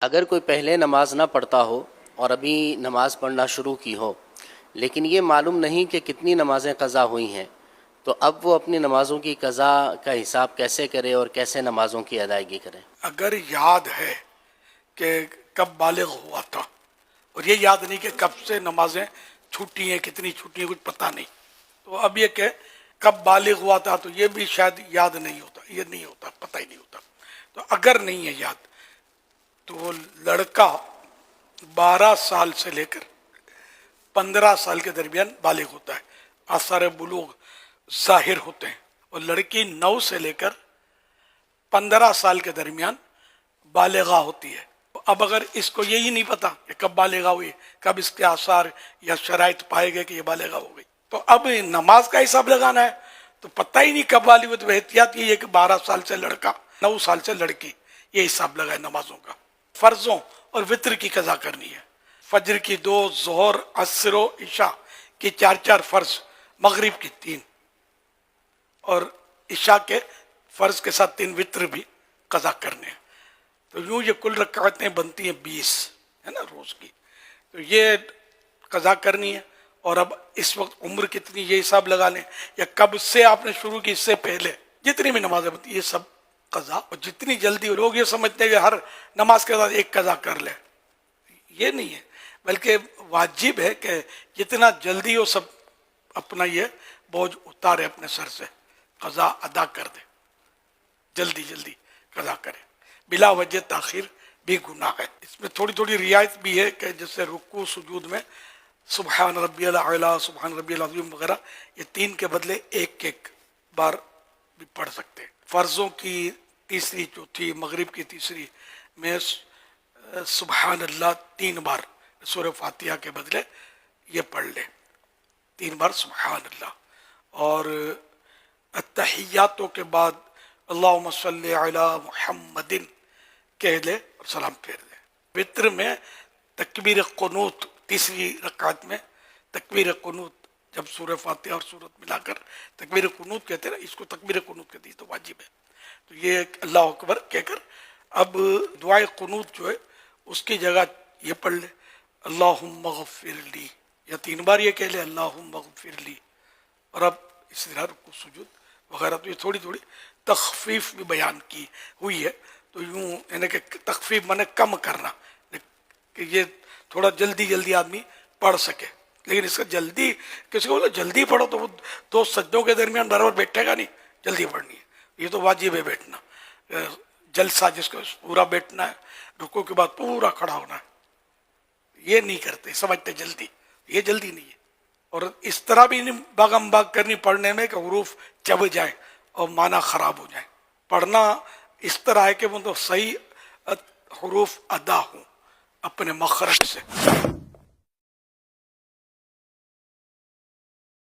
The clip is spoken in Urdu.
اگر کوئی پہلے نماز نہ پڑھتا ہو اور ابھی نماز پڑھنا شروع کی ہو لیکن یہ معلوم نہیں کہ کتنی نمازیں قضا ہوئی ہیں تو اب وہ اپنی نمازوں کی قضا کا حساب کیسے کرے اور کیسے نمازوں کی ادائیگی کرے؟ اگر یاد ہے کہ کب بالغ ہوا تھا اور یہ یاد نہیں کہ کب سے نمازیں چھوٹی ہیں، کتنی چھوٹی ہیں، کچھ پتہ نہیں، تو اب یہ کہ کب بالغ ہوا تھا تو یہ بھی شاید یاد نہیں ہوتا، یہ نہیں ہوتا، پتہ ہی نہیں ہوتا. تو اگر نہیں ہے یاد تو وہ لڑکا 12 سال سے لے کر 15 سال کے درمیان بالغ ہوتا ہے، آثار بلوغ ظاہر ہوتے ہیں، اور لڑکی 9 سے لے کر 15 سال کے درمیان بالغہ ہوتی ہے. اب اگر اس کو یہی نہیں پتا کہ کب بالغہ ہوئی، کب اس کے آثار یا شرائط پائے گئے کہ یہ بالغہ ہو گئی، تو اب نماز کا حساب لگانا ہے تو پتہ ہی نہیں کب بالغ ہوئی. تو احتیاط یہ ہے کہ 12 سال سے لڑکا، 9 سال سے لڑکی، یہ حساب لگائے نمازوں کا. فرضوں اور وطر کی قضا کرنی ہے، فجر کی 2، ظہر، عصر و عشاء کی 4 فرض، مغرب کی 3، اور عشاء کے فرض کے ساتھ 3 وطر بھی قضا کرنے ہیں. تو یوں یہ کل رکعتیں بنتی ہیں 20 ہے نا روز کی، تو یہ قضا کرنی ہے. اور اب اس وقت عمر کتنی یہ حساب لگا لیں، یا کب سے آپ نے شروع کی، اس سے پہلے جتنی بھی نمازیں بنتی یہ سب قضا. اور جتنی جلدی لوگ یہ سمجھتے ہیں کہ ہر نماز کے بعد ایک قضا کر لے، یہ نہیں ہے، بلکہ واجب ہے کہ جتنا جلدی ہو سب اپنا یہ بوجھ اتارے اپنے سر سے، قضا ادا کر دے، جلدی جلدی قضا کرے. بلا وجہ تاخیر بھی گناہ ہے. اس میں تھوڑی تھوڑی رعایت بھی ہے کہ جیسے رکوع سجود میں سبحان ربی الاعلیٰ، سبحان ربی العظیم وغیرہ، یہ 3 کے بدلے ایک بار بھی پڑھ سکتے ہیں. فرضوں کی تیسری، چوتھی، مغرب کی تیسری میں سبحان اللہ 3 بار سورہ فاتحہ کے بدلے یہ پڑھ لے، 3 بار سبحان اللہ. اور التحیاتوں کے بعد اللہم صلی علی محمد کہہ لے اور سلام پھیر دے. وطر میں تکبیر قنوت، تیسری رکعت میں تکبیر قنوت، جب سورہ فاتحہ اور سورت ملا کر تکبیر قنوت کہتے ہیں نا، اس کو تکبیر قنوت کہتے ہیں، تو واجب ہے. تو یہ اللہ اکبر کہہ کر اب دعائے قنوت جو ہے اس کی جگہ یہ پڑھ لے اللہم اغفر لی، یا 3 بار یہ کہہ لے اللہم اغفر لی. اور اب اس طرح رکوع سجود وغیرہ. تو یہ تھوڑی تھوڑی تخفیف بھی بیان کی ہوئی ہے. تو یوں یعنی کہ تخفیف مانے کم کرنا، کہ یہ تھوڑا جلدی جلدی آدمی پڑھ سکے. لیکن اس کا جلدی، کسی کو بولے جلدی پڑھو تو وہ 2 سجدوں کے درمیان برابر بیٹھے گا نہیں، جلدی پڑھنی ہے. یہ تو واجب ہے بیٹھنا، جلسہ جس کو پورا بیٹھنا ہے، رکوع کے بعد پورا کھڑا ہونا ہے. یہ نہیں کرتے، سمجھتے جلدی، یہ جلدی نہیں ہے. اور اس طرح بھی نہیں باغم باغ کرنی پڑھنے میں کہ حروف چب جائیں اور معنی خراب ہو جائیں. پڑھنا اس طرح ہے کہ وہ تو صحیح حروف ادا ہوں اپنے مخرج سے.